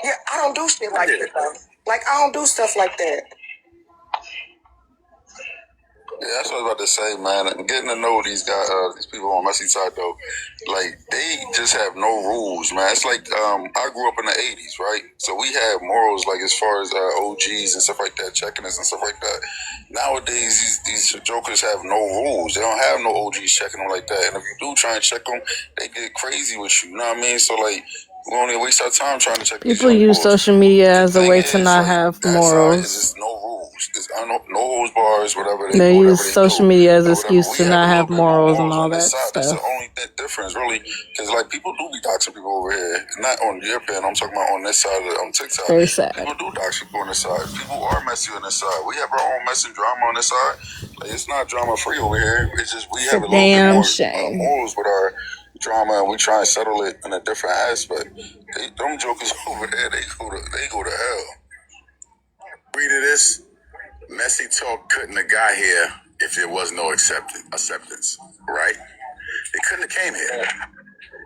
Yeah, I don't do shit like that though. Like I don't do stuff like that. Yeah, that's what I was about to say, man. And getting to know these guys, these people on Messy Talk, though, like they just have no rules, man. It's like I grew up in the '80s, right? So we had morals, like as far as OGs and stuff like that, checking us and stuff like that. Nowadays, these jokers have no rules. They don't have no OGs checking them like that. And if you do try and check them, they get crazy with you. You know what I mean? So like, we only waste our time trying to check these People use social media as a way to not have that side is morals. just no rules. It's no holds bars, whatever They whatever use they social do media as an or whatever. excuse We to have a not little have bit more morals and morals all on this that side. That's the stuff. only difference, really, because like people do be doxing people over here, not on your pen. I'm talking about on this side on TikTok. Very sad. People do dox people on this side. People are messy on this side. We have our own mess and drama on this side. Like it's not drama free over here. It's just we have a little bit more morals with our drama, and we try and settle it in a different aspect. Them jokers over there, they go to hell. Read of this. Messy Talk couldn't have got here if there was no acceptance, right? It couldn't have came here.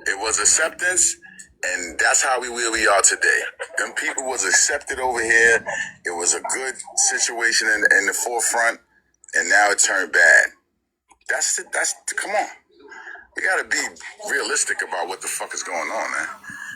It was acceptance, and that's how where we are today. Them people was accepted over here. It was a good situation in the forefront, and now it turned bad. Come on. We gotta be realistic about what the fuck is going on, man.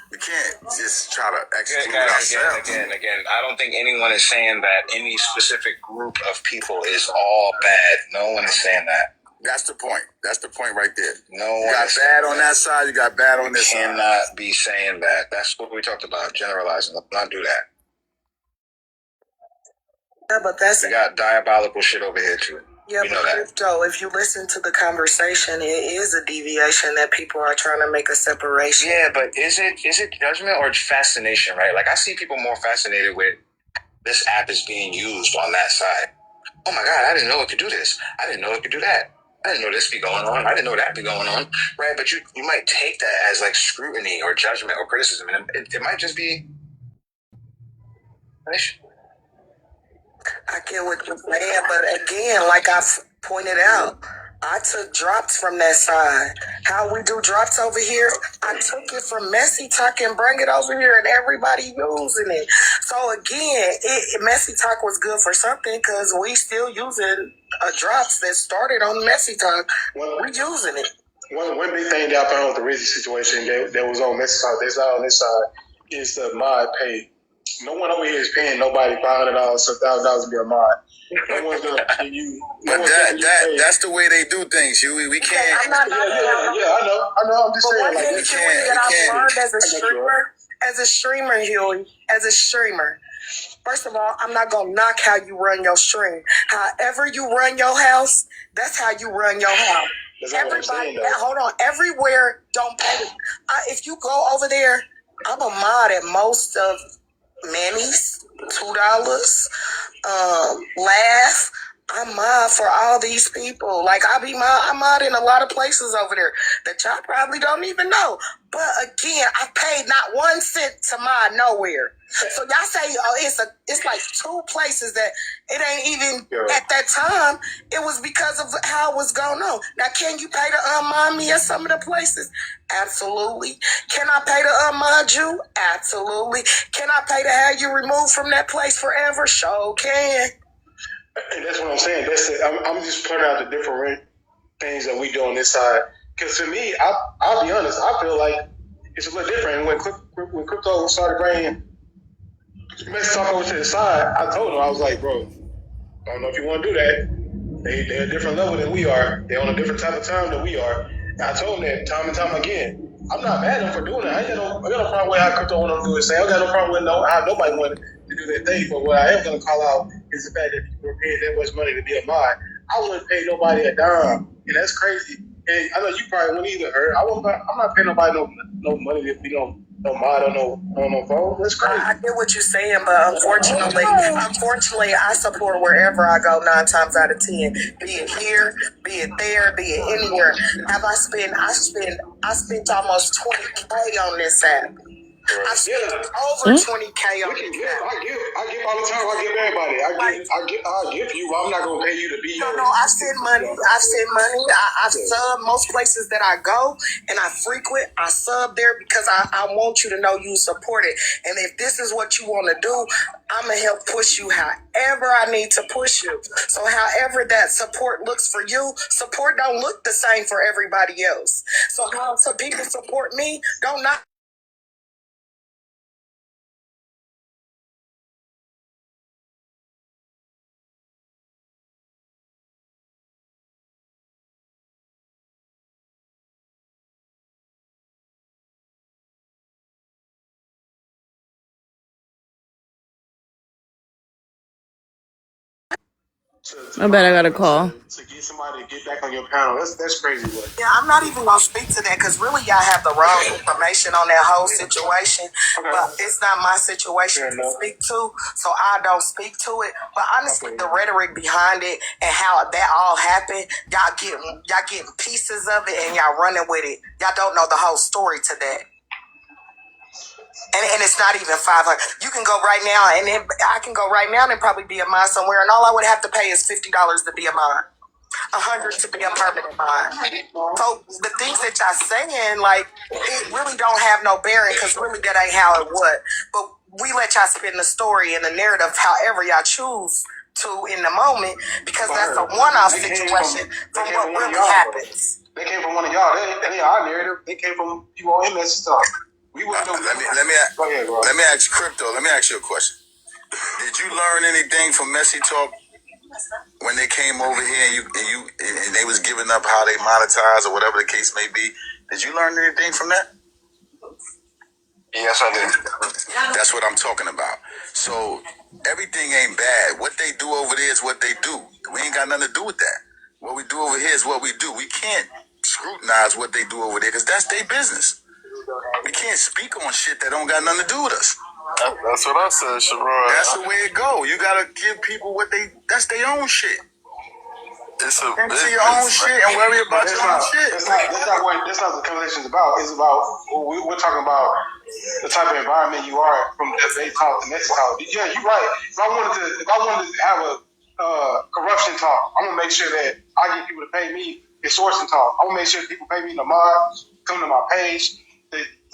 We can't just try to exclude ourselves. Again, I don't think anyone is saying that any specific group of people is all bad. No one is saying that. That's the point. That's the point right there. No you one got bad on that side, you got bad on this side. You cannot be saying that. That's what we talked about, generalizing. Let's not do that. Yeah, but we got diabolical shit over here too. Yeah, but Crypto, if you listen to the conversation, it is a deviation that people are trying to make a separation. Yeah, but is it judgment or fascination, right? Like I see people more fascinated with this app is being used on that side. Oh my God, I didn't know it could do this. I didn't know it could do that. I didn't know this be going on. I didn't know that be going on. Right? But you might take that as like scrutiny or judgment or criticism. And it might just be an issue. I get what you're saying, but again, like I've pointed out, I took drops from that side. How we do drops over here, I took it from Messy Talk and bring it over here, and everybody using it. So again, Messy Talk was good for something because we still using drops that started on Messy Talk. We're using it. One big thing that I found with the Rizzy situation that was on Messy Talk, that's not on this side, is the mod pay. No one over here is paying nobody $500 or $1,000 to be a mod. No one's gonna pay you. But that's the way they do things. We can't. I know. I'm just saying. Like, we can't. I've learned as a streamer, Huey, as a streamer. First of all, I'm not gonna knock how you run your stream. However you run your house, that's how you run your house. Everybody, hold on. Everywhere, don't pay. If you go over there, I'm a mod at most of Manny's, $2. Laugh. I'm mod for all these people. Like I'm mod in a lot of places over there that y'all probably don't even know. But again, I paid not 1 cent to mod nowhere. So y'all say it's like 2 places that it ain't even at that time. It was because of how it was going on. Now, can you pay to unmod me at some of the places? Absolutely. Can I pay to unmod you? Absolutely. Can I pay to have you removed from that place forever? Sure can. And that's what I'm saying. I'm just pointing out the different things that we do on this side. Because to me, I'll be honest, I feel like it's a little different. When Crypto started bringing Messy Talk over to the side, I told him, I was like, bro, I don't know if you want to do that. They're a different level than we are. They're on a different type of time than we are. And I told him that time and time again. I'm not mad at them for doing that. I got no problem with how Crypto want to do his thing. I got no problem with how nobody wanted to do their thing. But what I am going to call out is the fact that people are paying that much money to be a mod. I wouldn't pay nobody a dime. And that's crazy. And I know you probably wouldn't either, Herb. I'm not paying nobody no money to be no mod on no phone. That's crazy. I get what you're saying, but unfortunately, I support wherever I go 9 times out of 10. Be it here, be it there, be it anywhere. I spent almost $20K on this app. I spent over 20K on it. I give all the time. I give everybody. I give you. I'm not gonna pay you to be. No, I send money. I sub most places that I go and I frequent. I sub there because I want you to know you support it. And if this is what you want to do, I'm gonna help push you however I need to push you. So however that support looks for you, support don't look the same for everybody else. So how some people support me don't not. I bet I got a call. To get somebody to get back on your panel. That's crazy. But. Yeah, I'm not even gonna speak to that because really y'all have the wrong information on that whole situation. Okay. But it's not my situation to speak to, so I don't speak to it. But honestly, the rhetoric behind it and how that all happened, y'all getting pieces of it and y'all running with it. Y'all don't know the whole story to that. And it's not even 500. You can go right now, and then I can go right now and probably be a mine somewhere, and all I would have to pay is $50 to be a mine, $100 to be a permanent mine. So the things that y'all saying, like, it really don't have no bearing because really that ain't how it was. But we let y'all spin the story and the narrative however y'all choose to in the moment because that's a one-off situation from what really happens. They came from one of y'all. They ain't our narrative. They came from you on MS stuff. Let me ask Crypto. Let me ask you a question. Did you learn anything from Messy Talk when they came over here and they was giving up how they monetize or whatever the case may be? Did you learn anything from that? Yes, I did. That's what I'm talking about. So everything ain't bad. What they do over there is what they do. We ain't got nothing to do with that. What we do over here is what we do. We can't scrutinize what they do over there because that's their business. We can't speak on shit that don't got nothing to do with us. That's what I said, Sherrod. That's the way it go. You gotta give people that's their own shit. It's a business, to your own shit and worry about your own shit. That's not what the conversation is about. It's about we're talking about the type of environment you are from debate talk to next talk. Yeah, you're right. If I wanted to have a corruption talk, I'm gonna make sure that I get people to pay me extortion talk. I'm gonna make sure people pay me in the mob, come to my page.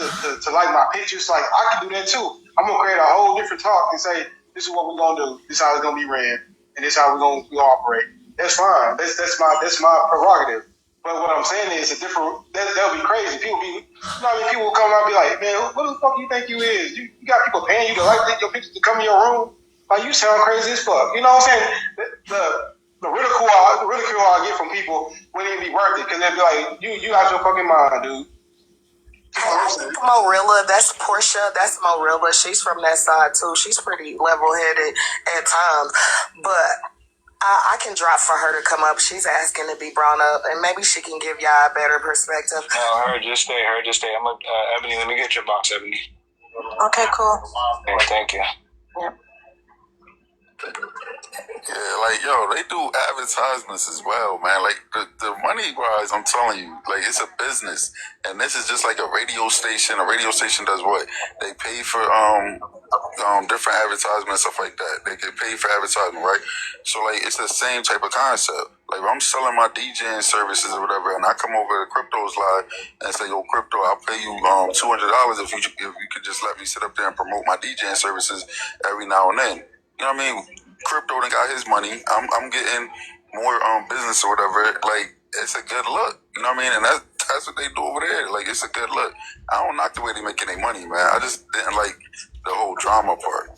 To like my pictures, like I can do that too. I'm gonna create a whole different talk and say, this is what we're gonna do, this is how it's gonna be ran, and this is how we're gonna operate. That's fine. That's my prerogative. But what I'm saying is that'll be crazy. People will come out and be like, man, what the fuck you think you is? You got people paying you to like your pictures to come in your room? Like you sound crazy as fuck. You know what I'm saying? The ridicule I get from people wouldn't even be worth it because they'd be like, you out your fucking mind, dude. I think Morilla, that's Portia, that's Morilla. She's from that side too. She's pretty level-headed at times. But I can drop for her to come up. She's asking to be brought up, and maybe she can give y'all a better perspective. No, her just stay. I'm Ebony, let me get your box, Ebony. Okay, cool. Okay, thank you. Yep. Yeah, like, yo, they do advertisements as well, man. Like, the money-wise, I'm telling you, like, it's a business. And this is just like a radio station. A radio station does what? They pay for different advertisements, stuff like that. They get paid for advertisement, right? So, like, it's the same type of concept. Like, if I'm selling my DJing services or whatever, and I come over to Crypto's Live and say, yo, Crypto, I'll pay you $200 if you could just let me sit up there and promote my DJing services every now and then. You know what I mean? Crypto done got his money. I'm getting more business or whatever. Like, it's a good look. You know what I mean? And that's what they do over there. Like, it's a good look. I don't knock the way they making their money, man. I just didn't like the whole drama part.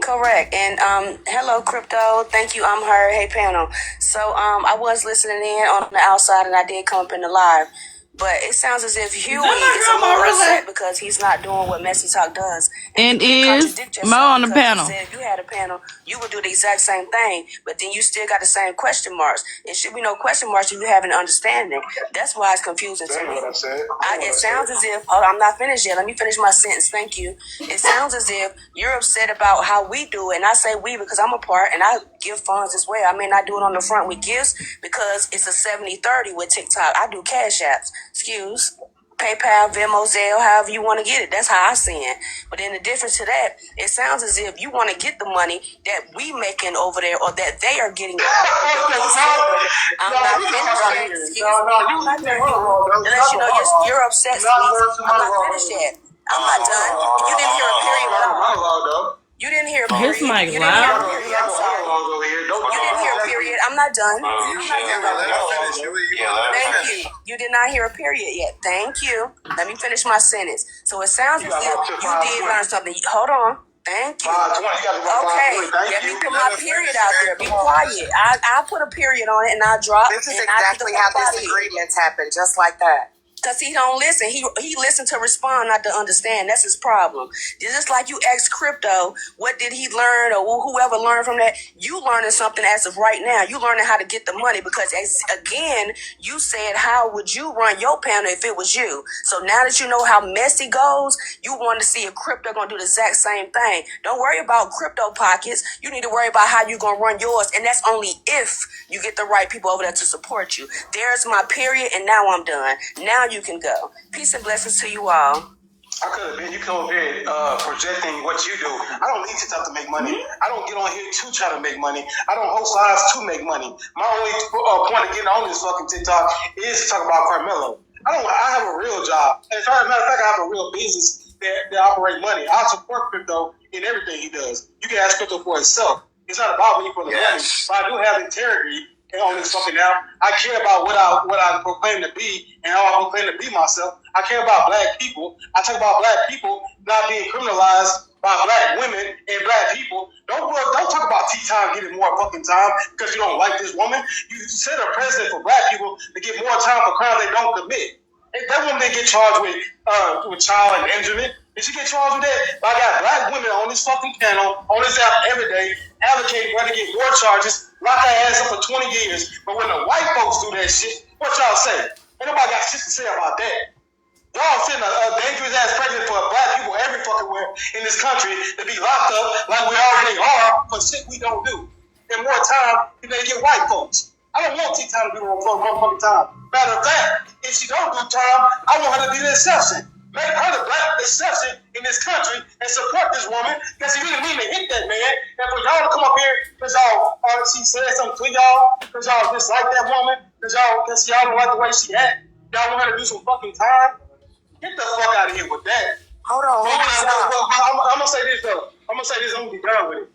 Correct. And hello, Crypto. Thank you. I'm her. Hey, panel. So I was listening in on the outside, and I did come up in the live. But it sounds as if Huey is a little upset because he's not doing what Messy Talk does. And is Mo on the panel? Said if you had a panel, you would do the exact same thing, but then you still got the same question marks. It should be no question marks if you have an understanding. That's why it's confusing to me. It sounds as if, I'm not finished yet. Let me finish my sentence. Thank you. It sounds as if you're upset about how we do it, and I say we because I'm a part and I give funds as well. I may not do it on the front with gifts because it's a 70-30 with TikTok. I do cash apps. Excuse. PayPal, Venmo, Zelle, however you want to get it. That's how I see it. But then the difference to that, it sounds as if you want to get the money that we making over there or that they are getting. I'm not finished yet. I'm not done. Unless you know you're upset, I'm not finished yet. I'm not done. You didn't hear a period. You didn't hear a period. His mic You didn't hear a loud. period. I'm sorry. You didn't hear a period. I'm not done. Thank you. You did not hear a period yet. Thank you. Let me finish my sentence. So it sounds as if you did learn something. Hold on. Thank you. Okay. Let me put my period out there. Be quiet. I'll put a period on it and I'll drop. This is exactly how disagreements happen, just like that. Because he don't listen. He listened to respond, not to understand. That's his problem. Just like you asked Crypto, what did he learn or whoever learned from that? You learning something as of right now. You learning how to get the money because, again, you said, how would you run your panel if it was you? So now that you know how messy goes, you want to see if Crypto going to do the exact same thing. Don't worry about Crypto pockets. You need to worry about how you going to run yours. And that's only if you get the right people over there to support you. There's my period, and now I'm done. Now you can go. Peace and blessings to you all. I could have been. You come over here projecting what you do. I don't need TikTok to make money. I don't get on here to try to make money. I don't host lives to make money. My only point of getting on this fucking TikTok is to talk about Carmelo. I have a real job. As a matter of fact, I have a real business that operate money. I support Crypto in everything he does. You can ask Crypto for himself. It's not about me for the money. But I do have integrity on this fucking now. I care about what I proclaim to be and how I proclaim to be myself. I care about black people. I talk about black people not being criminalized by black women and black people. Don't talk about T-Time getting more fucking time because you don't like this woman. You set a precedent for black people to get more time for crimes they don't commit. And that woman didn't get charged with child endangerment. Did she get charged with that? But I got black women on this fucking channel, on this app every day, advocating where to get more charges, lock their ass up for 20 years. But when the white folks do that shit, what y'all say? Ain't nobody got shit to say about that. Y'all sending a dangerous ass president for black people every fucking where in this country to be locked up like we already are for shit we don't do. And more time if they get white folks. I don't want T-Time to do one fucking time. Matter of fact, if she don't do time, I want her to be the exception. Make her the black exception in this country and support this woman because she really mean to hit that man. And for y'all to come up here because she said something to y'all, because y'all dislike that woman, because y'all don't like the way she act, y'all want her to do some fucking time. Get the fuck out of here with that. Hold on. I'm gonna say this though. I'm gonna be done with it.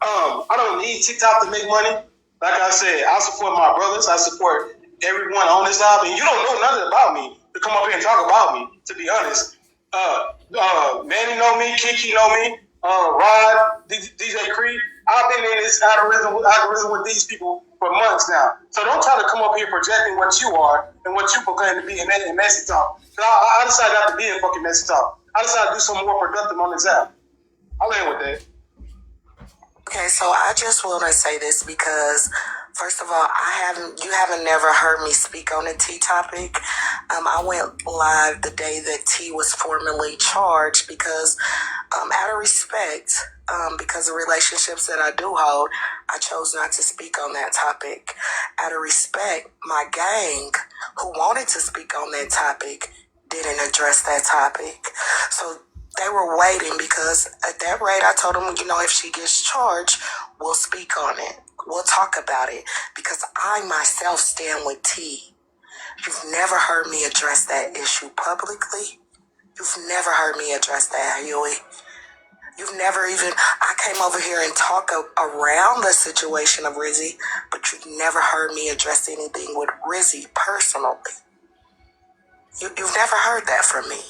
I don't need TikTok to make money. Like I said, I support my brothers. I support everyone on this job, and you don't know nothing about me to come up here and talk about me. To be honest, Manny know me, Kiki know me, Rod, DJ Creed. I've been in this algorithm with these people for months now. So don't try to come up here projecting what you are and what you proclaim to be in messy talk. I decided not to be in fucking messy talk. I decided to do something more productive on this app. I'll end with that. Okay, so I just want to say this because, first of all, you haven't never heard me speak on the T topic. I went live the day that T was formally charged because, out of respect, because of relationships that I do hold, I chose not to speak on that topic. Out of respect, my gang, who wanted to speak on that topic, didn't address that topic. So they were waiting because at that rate, I told them, if she gets charged, we'll speak on it. We'll talk about it because I myself stand with T. You've never heard me address that issue publicly. You've never heard me address that, Huey. You've never even, I came over here and talk around the situation of Rizzy, but you've never heard me address anything with Rizzy personally. You've never heard that from me.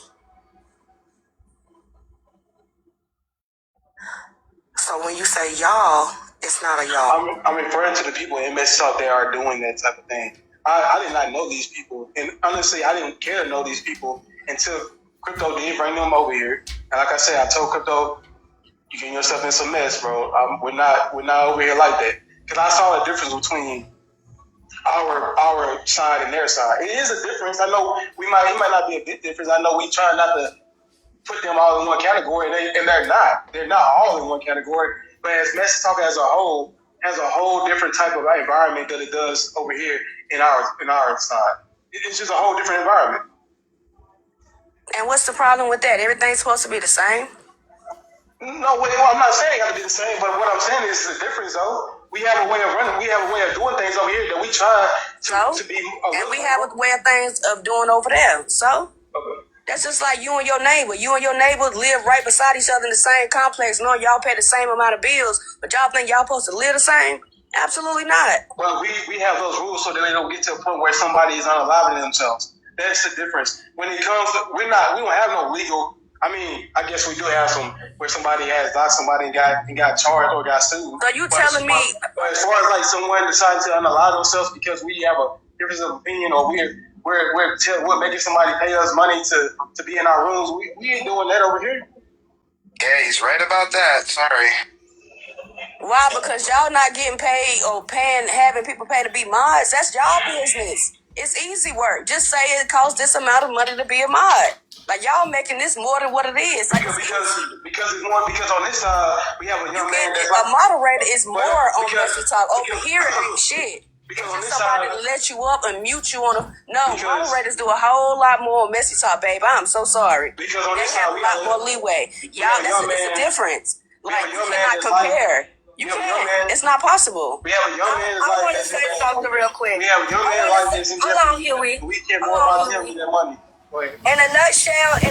So when you say y'all, it's not a y'all. I'm referring to the people in MS Talk that are doing that type of thing. I did not know these people, and honestly, I didn't care to know these people until Crypto did bring them over here. And like I said, I told Crypto, you getting yourself in some mess, bro. We're not over here like that. Because I saw a difference between our side and their side. It is a difference. I know it might not be a big difference. I know we try not to put them all in one category, and they're not. They're not all in one category. But as Message Talk as a whole has a whole different type of environment that it does over here in our side. It's just a whole different environment. And what's the problem with that? Everything's supposed to be the same. No, well, I'm not saying it got to be the same, but what I'm saying is the difference, though. We have a way of running. We have a way of doing things over here that we try to be. And we have a way of things of doing over there. So that's just like you and your neighbor. You and your neighbor live right beside each other in the same complex. Knowing y'all pay the same amount of bills, but y'all think y'all supposed to live the same? Absolutely not. Well, we have those rules so that they don't get to a point where somebody is unaliving themselves. That's the difference. When it comes to, we don't have no legal. I mean, I guess we do have some where somebody has locked somebody and got charged or got sued. So you telling me? But as far as like someone deciding to unalive themselves because we have a difference of opinion or we're making somebody pay us money to be in our rooms, we ain't doing that over here. Yeah, he's right about that. Sorry. Why? Because y'all not getting paid or having people pay to be mods. That's y'all business. It's easy work. Just say it costs this amount of money to be a mod. Like y'all making this more than what it is. Like because it's more because on this side we have a young man that's a moderator is more on messy talk. Over here it ain't shit. Because it's on just this somebody side, to let you up and mute you on moderators do a whole lot more messy talk, babe. I'm so sorry. Because on they this have side, a lot more leeway. Y'all, it's a difference. Like you cannot compare. You can't. It's not possible. We have a young man. I want to say something real quick. We have a young man like this. Hold on, Huey. We care more about him than money. In a nutshell,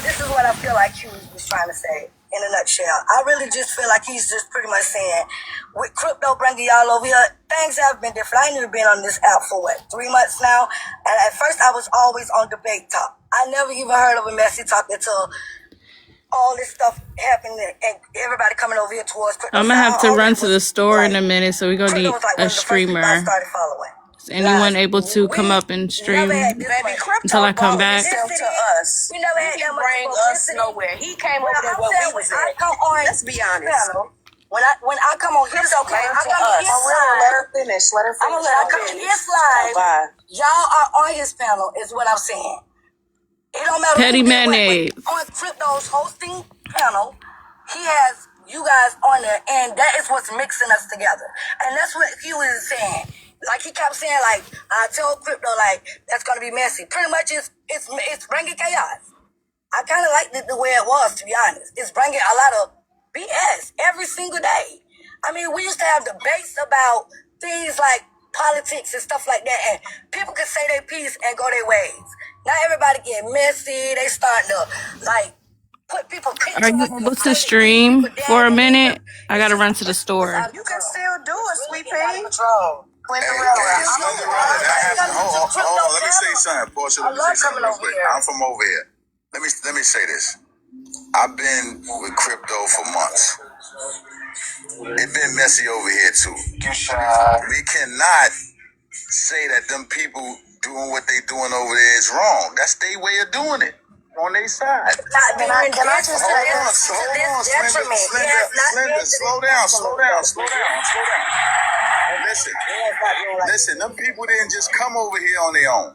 this is what I feel like Huey was trying to say. In a nutshell, I really just feel like he's just pretty much saying, with crypto bringing y'all over here, things have been different. I ain't even been on this app for 3 months now, and at first I was always on debate talk. I never even heard of a messy talk until all this stuff happened and everybody coming over here towards crypto. I'm gonna have to run to the store in a minute, so we're gonna need a streamer. Is anyone able to come up and stream until I come back? To us. We never had that bring us nowhere. He came over there where we was at. Let's be honest. When I come on his side, let her finish. Let her finish. I come on his live. Y'all are on his panel, is what I'm saying. It don't matter. Petty mayonnaise. On Crypto's hosting panel, he has you guys on there, and that is what's mixing us together. And that's what he was saying. Like he kept saying, like I told Crypto, like that's gonna be messy. Pretty much, it's bringing chaos. I kind of liked it the way it was, to be honest. It's bringing a lot of BS every single day. I mean, we used to have debates about things like politics and stuff like that, and people could say their piece and go their ways. Now everybody get messy. They start to like put people. Are you able to stream for a minute? I gotta run to the store. You can still do it, sweet pea. Hold on, let me say something, Portia. Let me say something real quick. I'm from over here. Let me say this. I've been with crypto for months. It's been messy over here too. We cannot say that them people doing what they doing over there is wrong. That's their way of doing it on their side. Can I just say Hold on, Slender, slow down. Listen, them people didn't just come over here on their own.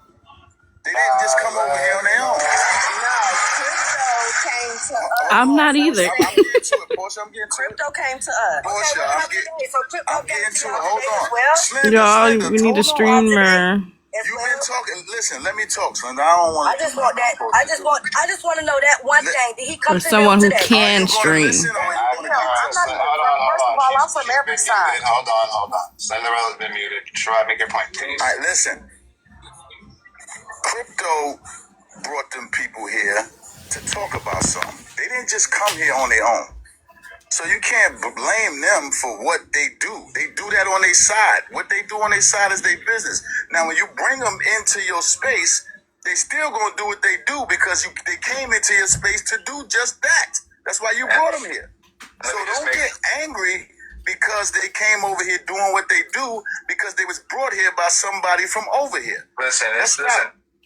They didn't just come over here on their own. No, crypto came to us. I'm not either. I'm getting to it, Portia. Crypto came to us. Portia, I'm getting to it. Hold on. Y'all, we need a streamer. You've been talking. Listen, let me talk, Slender. I don't want to. I just want that. I just want to know that one thing. Did he come Or to someone who today? can stream. First of all, I'm from every side. Hold on. Cinderella's been muted. Try to make your point, please. All right, listen. Crypto brought them people here to talk about something. They didn't just come here on their own. So you can't blame them for what they do. They do that on their side. What they do on their side is their business. Now, when you bring them into your space, they still gonna do what they do because they came into your space to do just that. That's why you brought them here. So don't get angry because they came over here doing what they do because they was brought here by somebody from over here. Listen.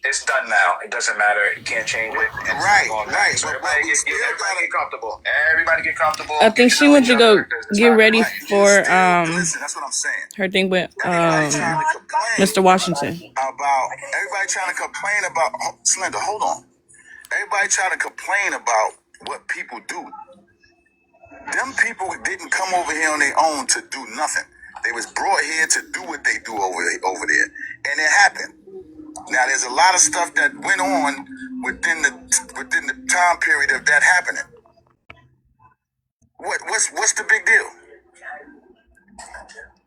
It's done now. It doesn't matter. You can't change it. Right. So everybody get comfortable. Everybody get comfortable. I think she went to go get ready for Listen, that's what I'm saying. her thing with Mr. Washington. Everybody trying to complain about Slender, hold on. Everybody trying to complain about what people do. Them people didn't come over here on their own to do nothing. They was brought here to do what they do over there. And it happened. Now, there's a lot of stuff that went on within the time period of that happening. What's the big deal?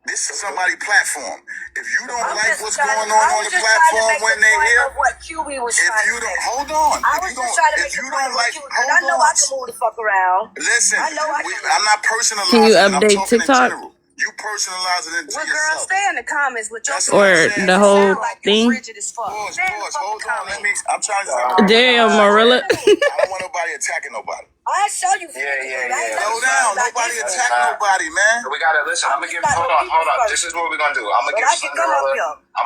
This is somebody's platform. If you don't like what's going on the platform when they're here, if you don't, hold on. I was just trying to make a point of what Hold on. I know I can move the fuck around. Listen, I'm not personalizing. Can you I'm update talking TikTok? in general. You personalize it into Well, girl, yourself. stay in the comments with your Or the whole thing? Pause. Hold on. I'm trying to. Damn, Marilla. I don't want nobody attacking nobody. I show you. Yeah. Slow down. Nobody attack nobody, man. We gotta listen. I'm gonna give. Hold on. This is what we're gonna do. I'm gonna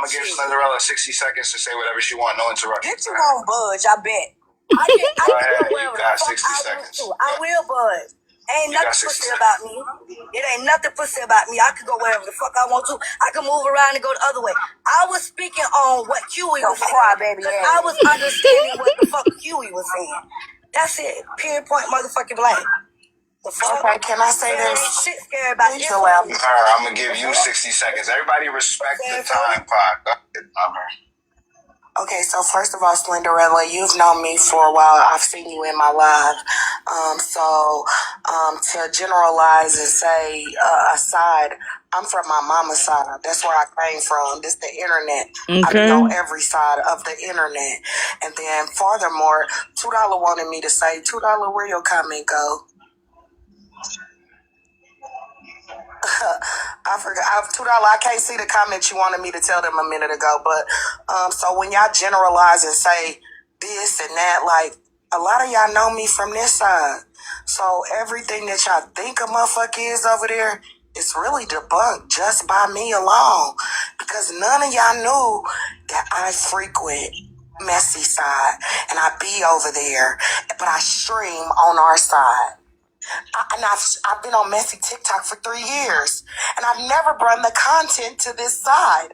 give Cinderella 60 seconds to say whatever she want. No interruptions. Bitch, you won't budge. I bet. I can you got 60 seconds. I will budge. Ain't nothing pussy about me. It ain't nothing pussy about me. I can go wherever the fuck I want to. I can move around and go the other way. I was speaking on what Huey was saying. Baby. I was understanding what the fuck Huey was saying. That's it. Period, point, motherfucking blank. The fuck? Okay, can I say this? Shit scary about this. Alright, I'm gonna give you 60 seconds. Everybody respect the time clock. Okay, so first of all, Slenderella, you've known me for a while. I've seen you in my live. To generalize and say aside, I'm from my mama's side. That's where I came from. This the internet. Okay. I be on every side of the internet. And then furthermore, $2 wanted me to say, $2, where your comment go? I forgot. $2. I can't see the comment you wanted me to tell them a minute ago. But so when y'all generalize and say this and that, like a lot of y'all know me from this side. So everything that y'all think a motherfucker is over there, it's really debunked just by me alone. Because none of y'all knew that I frequent Messy side and I be over there, but I stream on our side. I've been on Messy TikTok for 3 years, and I've never brought the content to this side.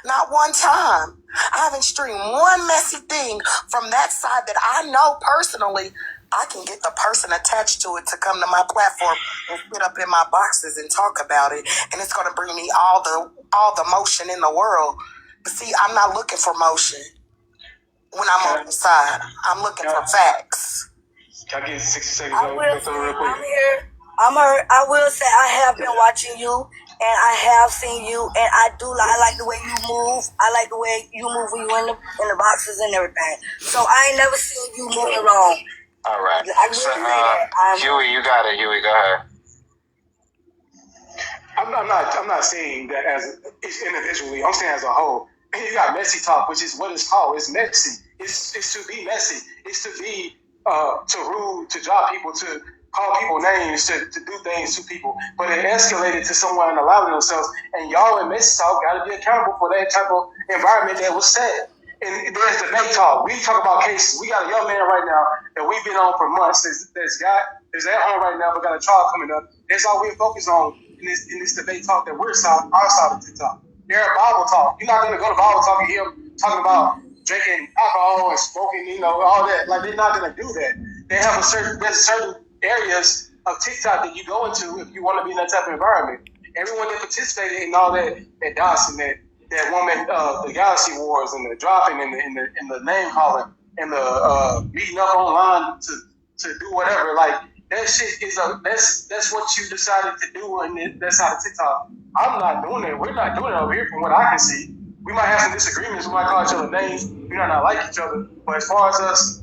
Not one time. I haven't streamed one messy thing from that side that I know personally. I can get the person attached to it to come to my platform and sit up in my boxes and talk about it, and it's going to bring me all the motion in the world. But see, I'm not looking for motion when I'm on the side. I'm looking for facts. Can I get 60 seconds? I'm here. I will say I have been watching you, and I have seen you, and I like the way you move. I like the way you move when you in the boxes and everything. So I ain't never seen you moving wrong. All right. I will say that. Huey, you got it. Huey, go ahead. I'm not saying that as individually. I'm saying as a whole. You got messy talk, which is what it's called. It's messy. It's to be messy. It's to be to rude, to drop people, to call people names, to do things to people. But it escalated to someone allowing themselves. And y'all in messy talk got to be accountable for that type of environment that was set. And there's debate talk. We talk about cases. We got a young man right now that we've been on for months. There's at home right now, but got a trial coming up. That's all we're focused on in this debate talk that our side of TikTok. They're Bible talk. You're not going to go to Bible talk and hear them talking about drinking alcohol and smoking, all that. Like, they're not going to do that. They have there's certain areas of TikTok that you go into if you want to be in that type of environment. Everyone that participated in all that dancing, that woman, the Galaxy Wars and the dropping and the name calling and the meeting up online to do whatever, like that shit is that's what you decided to do, and that's how the TikTok. I'm not doing it. We're not doing it over here from what I can see. We might have some disagreements. We might call each other names. We might not like each other. But as far as us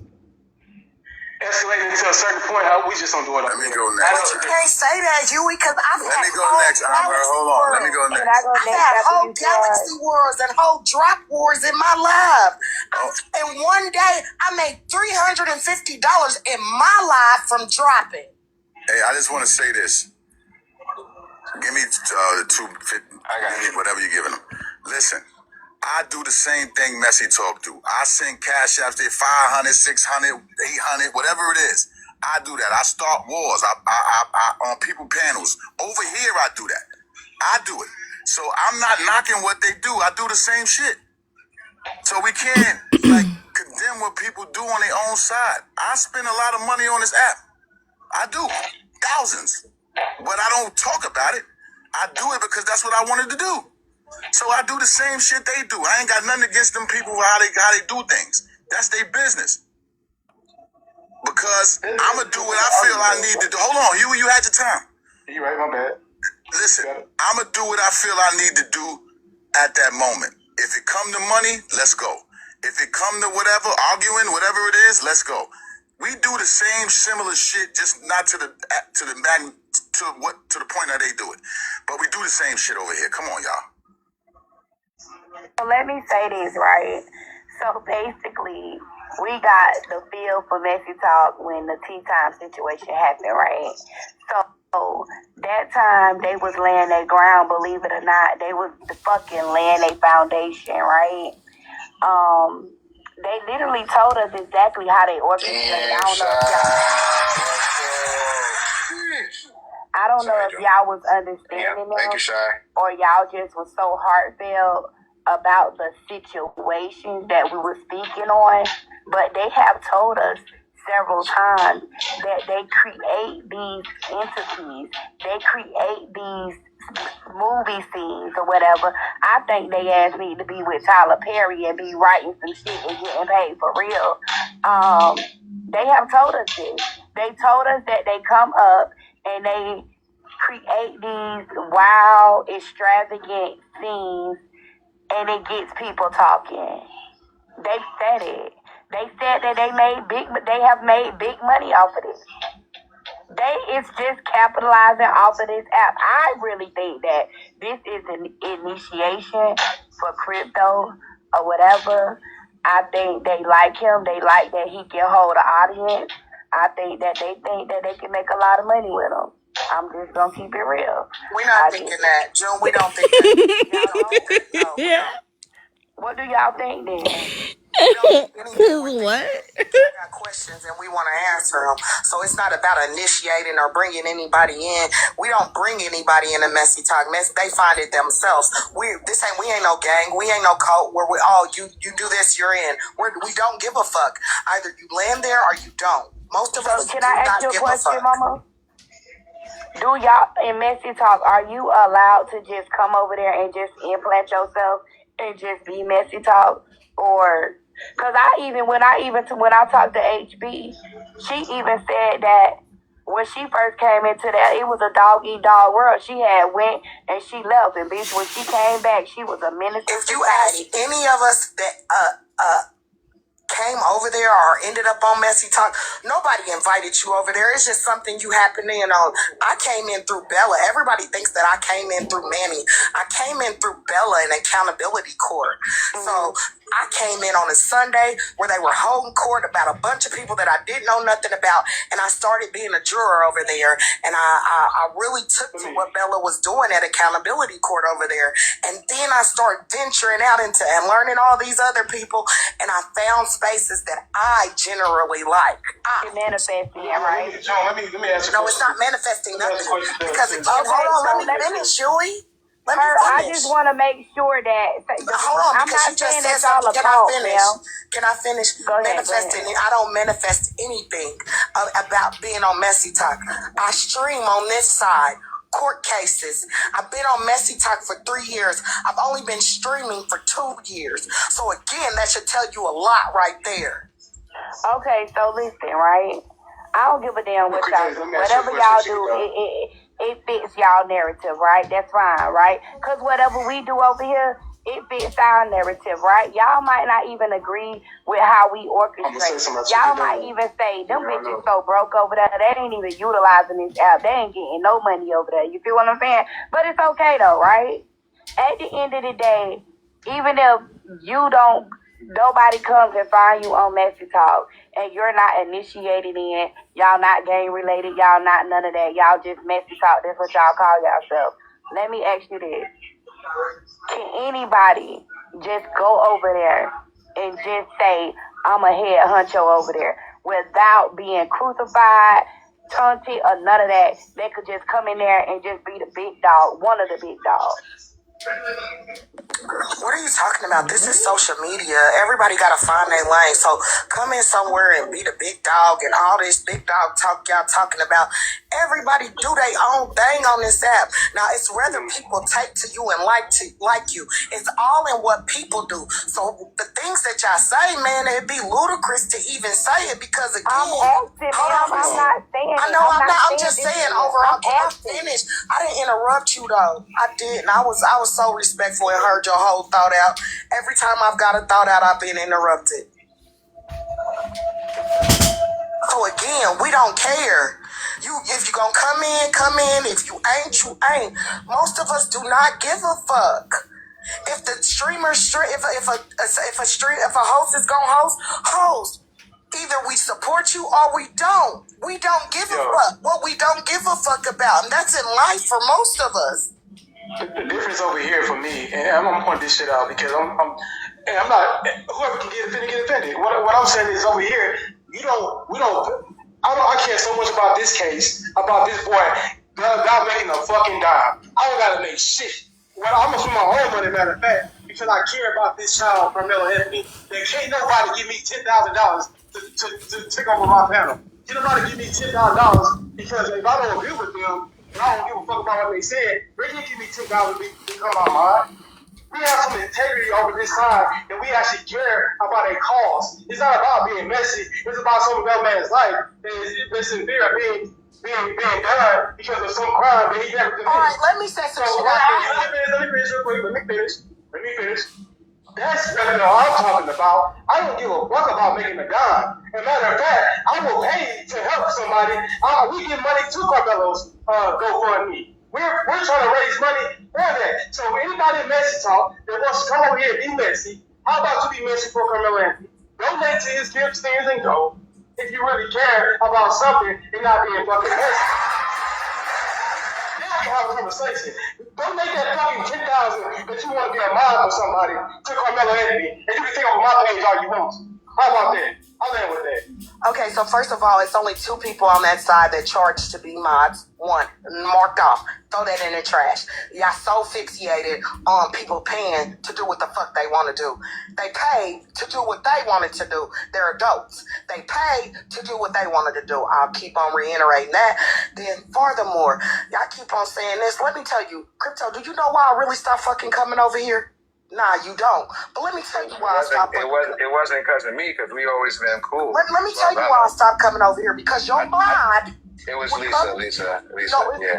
escalating to a certain point, we just don't do it. Let me go next. You can't say that, Huey, because Let me go next, Amber. Hold on. Let me go next. I've had whole Galaxy Wars and whole Drop Wars in my life. And one day, I made $350 in my life from dropping. Hey, I just want to say this. Give me the 250. I got whatever you're giving them. Listen, I do the same thing Messy Talk do. I send cash apps there, 500, 600, 800, whatever it is. I do that. I start wars. I on people panels. Over here, I do that. I do it. So I'm not knocking what they do. I do the same shit. So we can't condemn what people do on their own side. I spend a lot of money on this app. I do. Thousands. But I don't talk about it. I do it because that's what I wanted to do. So I do the same shit they do. I ain't got nothing against them people how they do things. That's their business. because I'm gonna do what I feel I need to do. Hold on, you had your time. You right, my bad. Listen, I'm gonna do what I feel I need to do at that moment. If it come to money, let's go. If it come to whatever, arguing, whatever it is, let's go. We do the same similar shit, just not to the point that they do it. But we do the same shit over here. Come on, y'all. So let me say this, right? So basically, we got the feel for messy talk when the tea time situation happened, right? So that time they was laying their ground, believe it or not. They was fucking laying their foundation, right? They literally told us exactly how they orchestrated. I don't know if y'all was understanding them, or y'all just was so heartfelt about the situations that we were speaking on. But they have told us several times that they create these entities, they create these movie scenes or whatever. I think they asked me to be with Tyler Perry and be writing some shit and getting paid for real. They have told us this. They told us that they come up and they create these wild, extravagant scenes, and it gets people talking. They said it. They said that they have made big money off of this. It's just capitalizing off of this app. I really think that this is an initiation for crypto or whatever. I think they like him. They like that he can hold an audience. I think that they can make a lot of money with him. I'm just gonna keep it real. We're not thinking that, June. We don't think that. Y'all don't? No. What do y'all think then? What? We got questions and we want to answer them. So it's not about initiating or bringing anybody in. We don't bring anybody in a messy talk. They find it themselves. We ain't no gang. We ain't no cult where we all you do this, you're in. We don't give a fuck. Either you land there or you don't. Most of us can I ask you a question, Mama? Do y'all in messy talk? Are you allowed to just come over there and just implant yourself and just be messy talk, or? Because when I talked to HB, she even said that when she first came into that, it was a dog eat dog world. She had went and she left, and bitch, when she came back, she was a menace. If you ask any of us that came over there or ended up on Messy Talk, nobody invited you over there. It's just something you happened in on. I came in through Bella. Everybody thinks that I came in through Manny. I came in through Bella in accountability court. So I came in on a Sunday where they were holding court about a bunch of people that I didn't know nothing about, and I started being a juror over there, and I really took to what Bella was doing at accountability court over there, and then I started venturing out into and learning all these other people, and I found spaces that I generally like. Manifesting, right? John, let me ask you. No, it's not manifesting nothing. Because again, hold on, let me finish, Julie. Let me finish. I just want to make sure that. Hold on, I'm because not you just saying said it's all something. about. Can I finish? Go ahead. Manifesting. I don't manifest anything about being on Messy Talk. I stream on this side. Court cases. I've been on Messy Talk for 3 years. I've only been streaming for 2 years. So again, that should tell you a lot right there. Okay, so listen, right? I don't give a damn what y'all do. Whatever y'all do, it fits y'all narrative, right? That's fine, right? Because whatever we do over here, it fits our narrative, right? Y'all might not even agree with how we orchestrate. Y'all might even say, them bitches so broke over there, they ain't even utilizing this app. They ain't getting no money over there. You feel what I'm saying? But it's okay though, right? At the end of the day, even if nobody comes and find you on Messy Talk, and you're not initiated in, y'all not gang related, y'all not none of that, y'all just Messy Talk, that's what y'all call yourself. Let me ask you this. Can anybody just go over there and just say, I'm a head honcho over there, without being crucified, taunted, or none of that? They could just come in there and just be the big dog, one of the big dogs. What are you talking about? This is social media. Everybody got to find their lane. So come in somewhere and be the big dog and all this big dog talk y'all talking about. Everybody do their own thing on this app. Now, it's whether people take to you and like you. It's all in what people do. So the things that y'all say, man, it'd be ludicrous to even say it because, again, I'm not saying I know I'm not. I'm just saying overall. Can I finish? I didn't interrupt you though. I didn't. I was so respectful and heard your whole thought out. Every time I've got a thought out, I've been interrupted. So again, we don't care. If you gonna come in, come in. If you ain't, you ain't. Most of us do not give a fuck. If the streamer, if a host is gonna host. Either we support you or we don't. We don't give a fuck. What we don't give a fuck about, and that's in life for most of us. The difference over here for me, and I'm gonna point this shit out because I'm not. Whoever can get offended. What I'm saying is over here, I care so much about this case, about this boy not making a fucking dime. I don't gotta make shit. Well, I'm gonna spend my own money, matter of fact, because I care about this child, Carmelo Anthony. There can't nobody give me $10,000 to take over my panel. Can't nobody give me $10,000 because if I don't agree with them, and I don't give a fuck about what they said, they can't give me $10 to come out mine. We have some integrity over this side, and we actually care about a cause. It's not about being messy. It's about some young man's life that's in fear of being done because of some crime that he never committed. All right, let me say some shit out there. Let me finish. That's what I'm talking about. I don't give a fuck about making a dime. As a matter of fact, I will pay to help somebody. We give money to Carmelo's GoFundMe. We're trying to raise money for that. So anybody messy talk that wants to come over here and be messy, how about you be messy for Carmelo Anthony? Donate to his gift stands and go. If you really care about something and not being fucking messy. Now we have a conversation. Don't make that fucking $10,000 that you want to be a mom for somebody to Carmelo Anthony, and you can take over my page all you want. How about that? I'll end with that. Okay, so first of all, it's only 2 people on that side that charge to be mods. 1, marked off. Throw that in the trash. Y'all so fixated on people paying to do what the fuck they want to do. They paid to do what they wanted to do. They're adults. They paid to do what they wanted to do. I'll keep on reiterating that. Then furthermore, y'all keep on saying this. Let me tell you, Crypto, do you know why I really stopped fucking coming over here? Nah, you don't. But let me tell you why I stopped. It wasn't because of me, because we always been cool. Let me tell you why I stopped coming over here. Because your mod. It was Lisa.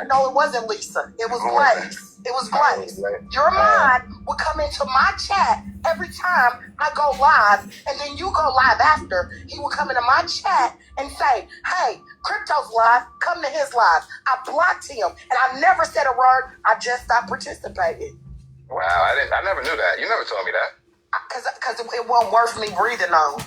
No, it wasn't Lisa. It was Blaze. It was Blaze. Your mod would come into my chat every time I go live, and then you go live after. He would come into my chat and say, "Hey, Crypto's live. Come to his live." I blocked him, and I never said a word. I just stopped participating. Wow, I never knew that. You never told me that. Because it wasn't worth me breathing on.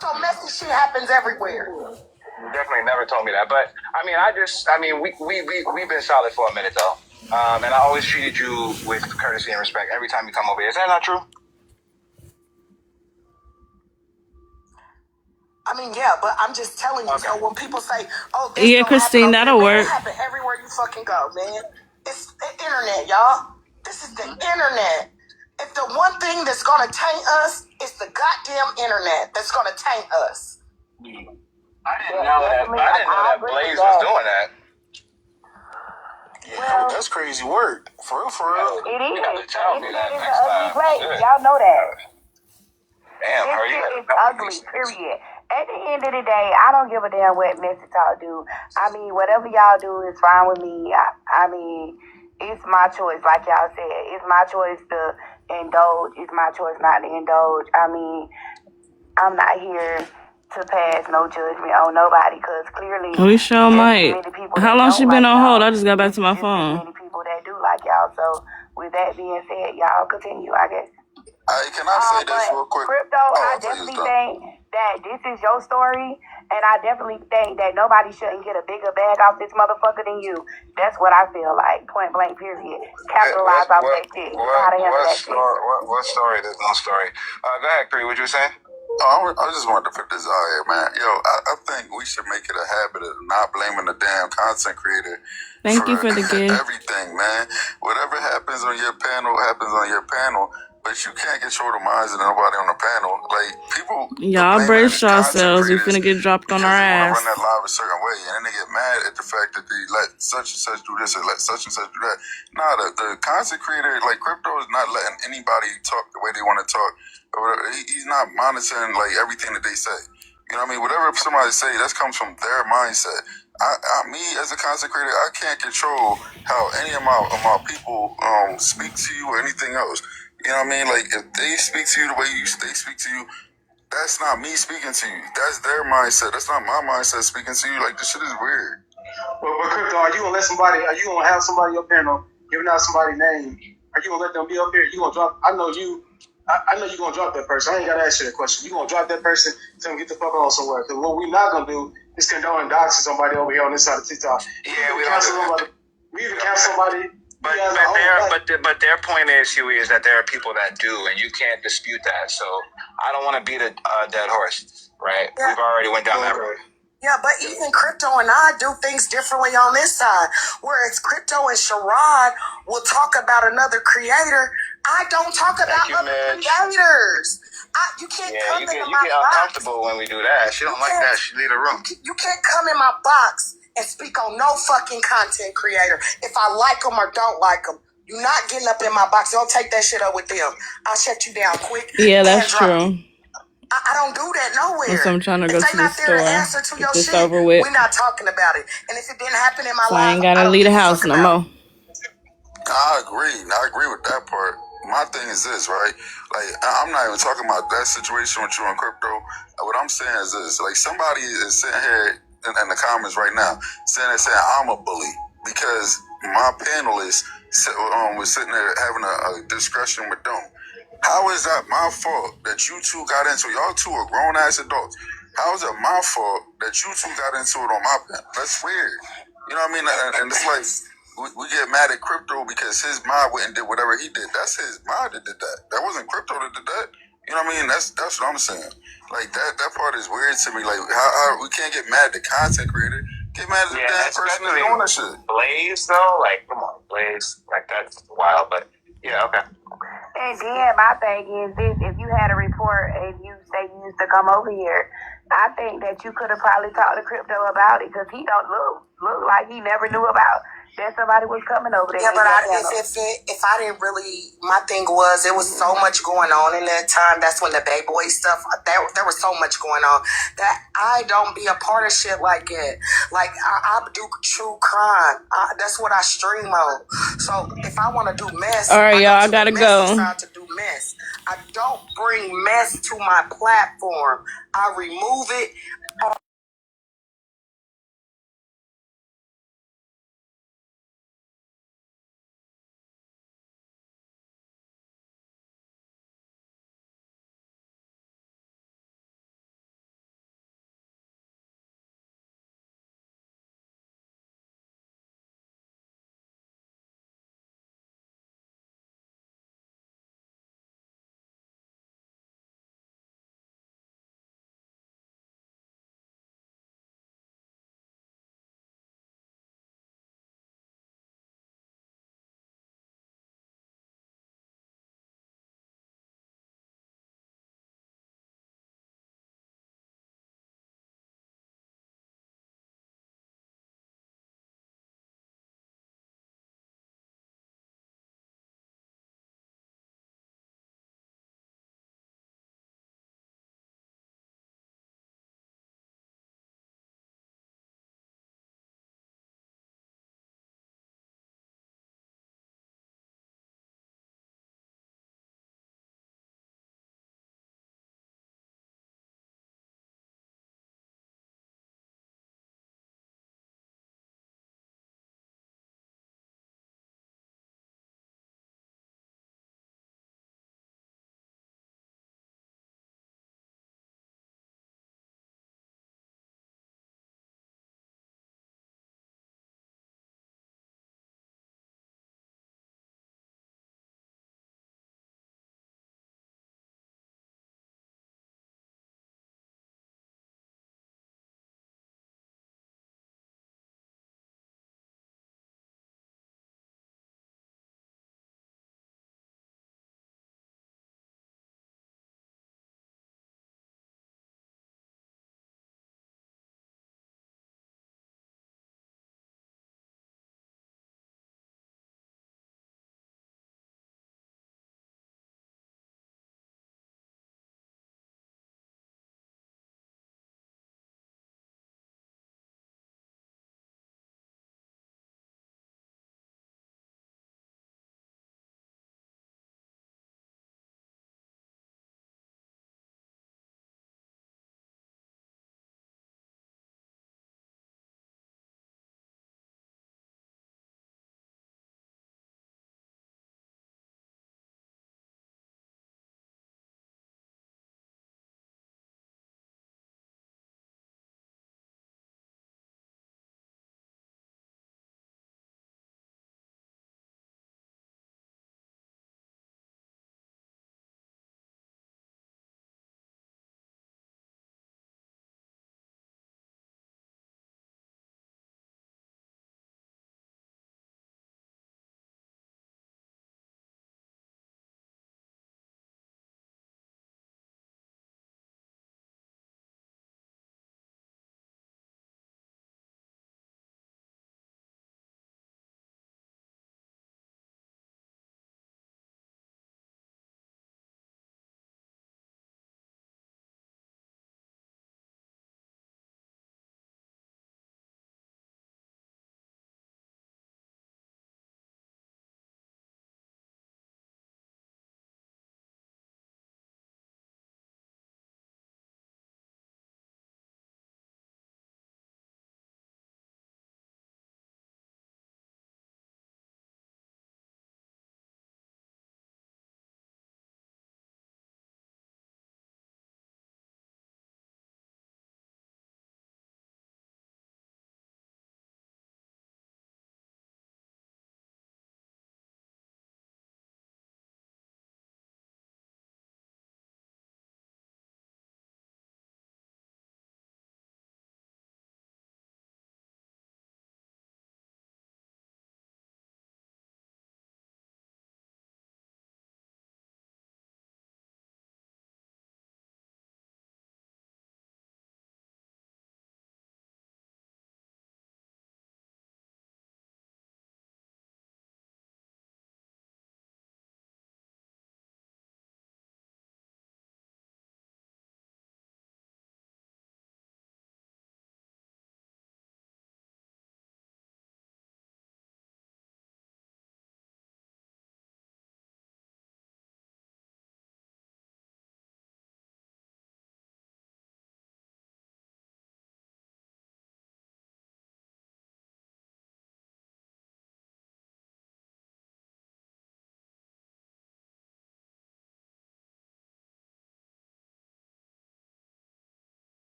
So messy shit happens everywhere. You definitely never told me that. But, we've been solid for a minute, though. And I always treated you with courtesy and respect every time you come over here. Is that not true? Yeah, but I'm just telling you. Okay. So when people say, "Oh, this yeah, Christine, that'll work." It happen everywhere you fucking go, man. It's the internet, y'all. This is the internet. If the one thing that's gonna taint us is the goddamn internet that's gonna taint us. I didn't know that Blaze was doing that. Well, that's crazy work. For real. It is. You gotta tell me that It's next an ugly time. place. Y'all know that. Damn, This are you? shit is ugly, period. At the end of the day, I don't give a damn what messy talk do. Whatever y'all do is fine with me. It's my choice, like y'all said. It's my choice to indulge. It's my choice not to indulge. I'm not here to pass no judgment on nobody, because clearly We sure might. How long she been on hold? I just got back to my phone. Many people that do like y'all. So with that being said, y'all continue, I guess. Can I say this real quick? Crypto, I definitely think that this is your story, and I definitely think that nobody shouldn't get a bigger bag off this motherfucker than you. That's what I feel like, point blank, period. Capitalize off that shit. What story? There's no story. Go ahead, Cree, what you were saying? I just wanted to put this out here, man. Yo, I think we should make it a habit of not blaming the damn content creator. Thank you for the gift. Everything, man. Whatever happens on your panel happens on your panel. But you can't control the minds of nobody on the panel. Like, people... Y'all brace yourselves. We finna get dropped on our ass. They want to run that live a certain way, and then they get mad at the fact that they let such and such do this or let such and such do that. Nah, the content creator, like, crypto is not letting anybody talk the way they want to talk. He's not monitoring, like, everything that they say. You know what I mean? Whatever somebody say, that comes from their mindset. Me, as a content creator, I can't control how any of my people speak to you or anything else. You know what I mean? Like, if they speak to you the way they speak to you, that's not me speaking to you. That's their mindset. That's not my mindset speaking to you. Like, this shit is weird. But crypto, are you gonna have somebody up there giving out somebody's name? Are you gonna let them be up here? You gonna drop? I know you gonna drop that person. I ain't gotta ask you that question. You gonna drop that person? Tell them get the fuck on somewhere. Because what we not gonna do is condone and doxing somebody over here on this side of TikTok. Yeah, we don't. We even cancel somebody. But their point is, Huey, is that there are people that do, and you can't dispute that. So I don't want to beat a dead horse, right? Yeah. We've already went down that road. Yeah, but even Crypto and I do things differently on this side. Whereas Crypto and Sherrod will talk about another creator, I don't talk about other creators. You can't come into my box. You get uncomfortable when we do that. She don't like that. She leave the room. You can't come in my box and speak on no fucking content creator. If I like them or don't like them, you're not getting up in my box. Don't take that shit up with them. I'll shut you down quick. Yeah, that's true. I don't do that nowhere. So I'm trying to go to the store. Get this over with. We're not talking about it. And if it didn't happen in my life, I ain't gotta leave the house no more. I agree with that part. My thing is this, right? Like, I'm not even talking about that situation with you on crypto. What I'm saying is this. Like, somebody is sitting here in the comments right now saying I'm a bully because my panelists was sitting there having a discussion with them. How is that my fault that you two got into it? Y'all two are grown-ass adults. How is it my fault that you two got into it on my panel? That's weird. You know what I mean? And it's like, we get mad at Crypto because his mind went and did whatever he did. That's his mind that did that. That wasn't Crypto that did that. You know what I mean? That's what I'm saying. Like, that part is weird to me. Like, how we can't get mad at the content creator. Get mad at the damn person that's doing that shit. Blaze, though? Like, come on, Blaze. Like, that's wild, but yeah, okay. And then my thing is this: if you had a report and you say you used to come over here, I think that you could have probably talked to Crypto about it because he don't look like he never knew about that somebody was coming over there. Yeah, but if I didn't really, my thing was it was so much going on in that time. That's when the Bay Boy stuff. There was so much going on that I don't be a part of shit like it. Like I do true crime. That's what I stream on. So if I want to do mess, all right, y'all, I gotta go. To do mess. I don't bring mess to my platform. I remove it.